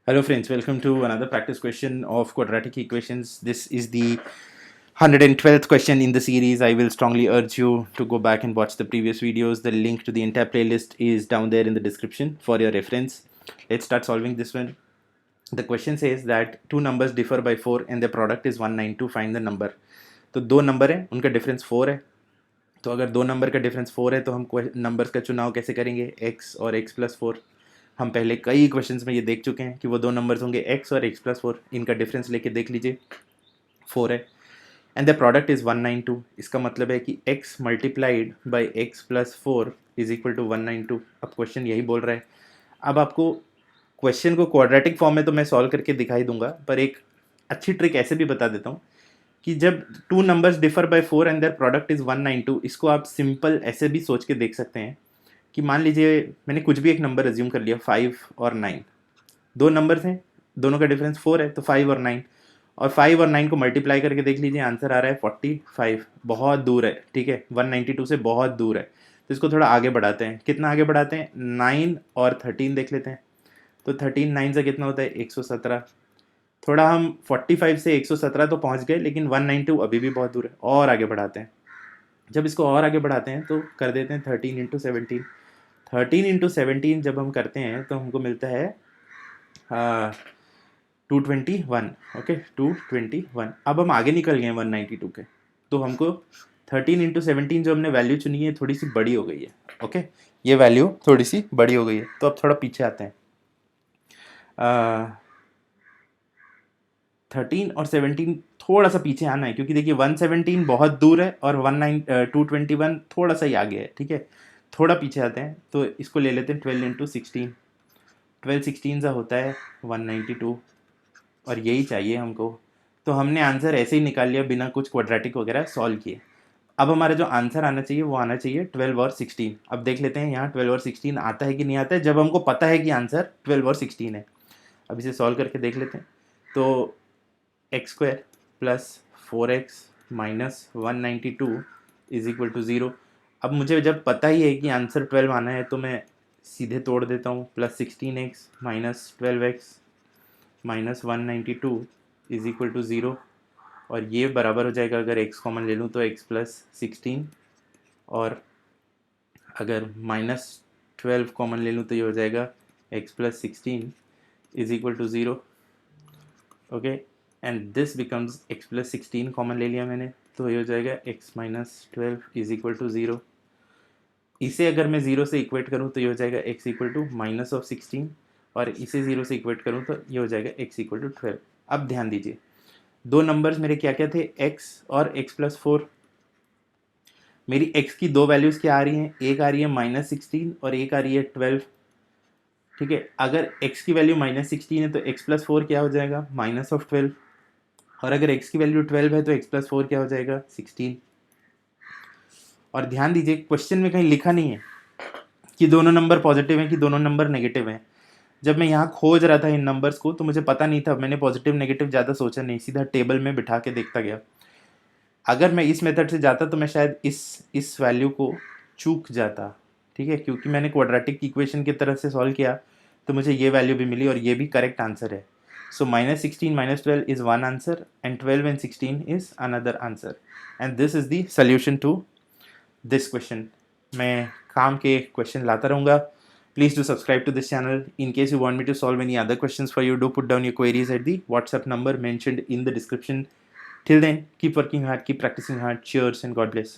Hello friends, welcome to another practice question of quadratic equations. This is the 112th question in the series. I will strongly urge you to go back and watch the previous videos. The link to the entire playlist is down there in the description for your reference. Let's start solving this one. The question says that two numbers differ by 4 and the product is 192. Find the number. तो दो number है, उनका difference 4 है. तो अगर दो number का difference 4 है तो हम नंबर्स का चुनाव कैसे करेंगे? x और x प्लस 4. हम पहले कई क्वेश्चंस में ये देख चुके हैं कि वो दो नंबर्स होंगे x और x प्लस 4. इनका डिफरेंस लेके देख लीजिए, 4 है. And the product is 192. इसका मतलब है कि x multiplied by x plus 4 is equal to 192. अब क्वेश्चन यही बोल रहा है. अब आपको क्वेश्चन को क्वाड्रेटिक फॉर्म में तो मैं सॉल्व करके दिखाई दूंगा, पर एक अच्छी ट्रिक ऐसे भी बता देता हूँ कि जब two numbers differ by 4 and their product is 192, इसको आप सिंपल ऐसे भी सोच के देख सकते हैं कि मान लीजिए मैंने कुछ भी एक नंबर अज्यूम कर लिया, 5 और 9. दो नंबर्स हैं, दोनों का डिफरेंस 4 है, तो 5 और 9. और 5 और 9 को मल्टीप्लाई करके देख लीजिए, आंसर आ रहा है 45. बहुत दूर है, ठीक है, 192 से बहुत दूर है. तो इसको थोड़ा आगे बढ़ाते हैं. कितना आगे बढ़ाते हैं? 9 और 13 देख लेते हैं. तो 13 9 से कितना होता है? 117. थोड़ा हम 45 से 117 तो पहुंच गए, लेकिन 192 अभी भी बहुत दूर है. और आगे बढ़ाते हैं. जब इसको और आगे बढ़ाते हैं तो कर देते हैं 13 इंटू 17. 13 इंटू 17 जब हम करते हैं तो हमको मिलता है 221. ओके, 221. अब हम आगे निकल गए हैं 192 के, तो हमको 13 इंटू 17 जो हमने वैल्यू चुनी है थोड़ी सी बड़ी हो गई है. ओके, ये वैल्यू थोड़ी सी बड़ी हो गई है. तो अब थोड़ा पीछे आते हैं. 13 और 17 थोड़ा सा पीछे आना है, क्योंकि देखिए 117 बहुत दूर है और 221 थोड़ा सा ही आगे है. ठीक है, थोड़ा पीछे आते हैं. तो इसको ले लेते हैं 12 इंटू 16. 12 16 सा होता है 192, और यही चाहिए हमको. तो हमने आंसर ऐसे ही निकाल लिया बिना कुछ क्वाड्रेटिक वगैरह सॉल्व किए. अब हमारा जो आंसर आना चाहिए वो आना चाहिए 12 और 16. अब देख लेते हैं यहाँ 12 और 16 आता है कि नहीं आता है, जब हमको पता है कि आंसर 12 और 16 है. अब इसे सॉल्व करके देख लेते हैं. तो x square plus 4x minus 192 is equal to 0. अब मुझे जब पता ही है कि आंसर 12 आना है तो मैं सीधे तोड़ देता हूँ. Plus 16x minus 12x minus 192 is equal to 0. और ये बराबर हो जाएगा, अगर x कॉमन ले लूँ तो x प्लस 16, और अगर माइनस 12 कॉमन ले लूँ तो ये हो जाएगा x plus 16 is equal to 0. Okay, and this becomes x plus 16 common ले लिया मैंने, तो ये हो जाएगा x minus 12 is equal to 0. इसे अगर मैं 0 से इक्वेट करूँ तो ये हो जाएगा x equal to minus of 16, और इसे 0 से इक्वेट करूँ तो ये हो जाएगा x इक्वल टू 12. अब ध्यान दीजिए, दो नंबर्स मेरे क्या क्या थे? x और x प्लस 4. मेरी x की दो वैल्यूज़ क्या आ रही हैं? एक आ रही है -16 और एक आ रही है 12. ठीक है, अगर x की वैल्यू -16 है तो x प्लस 4 क्या हो जाएगा? Minus of 12. और अगर x की वैल्यू 12 है तो x प्लस 4 क्या हो जाएगा? 16. और ध्यान दीजिए, क्वेश्चन में कहीं लिखा नहीं है कि दोनों नंबर पॉजिटिव हैं कि दोनों नंबर नेगेटिव हैं. जब मैं यहाँ खोज रहा था इन नंबर्स को तो मुझे पता नहीं था, मैंने पॉजिटिव नेगेटिव ज़्यादा सोचा नहीं, सीधा टेबल में बिठा के देखता गया. अगर मैं इस मेथड से जाता तो मैं शायद इस वैल्यू को चूक जाता. ठीक है, क्योंकि मैंने क्वाड्रेटिक इक्वेशन की तरह से सॉल्व किया तो मुझे ये वैल्यू भी मिली और ये भी करेक्ट आंसर है. So -16 -12 is one answer and 12 and 16 is another answer, and this is the solution to this question. मैं काम के क्वेश्चन लाता रहूँगा. Please do subscribe to this channel. In case you want me to solve any other questions for you, do put down your queries at the WhatsApp number mentioned in the description. Till then, keep working hard, keep practicing hard. Cheers and God bless.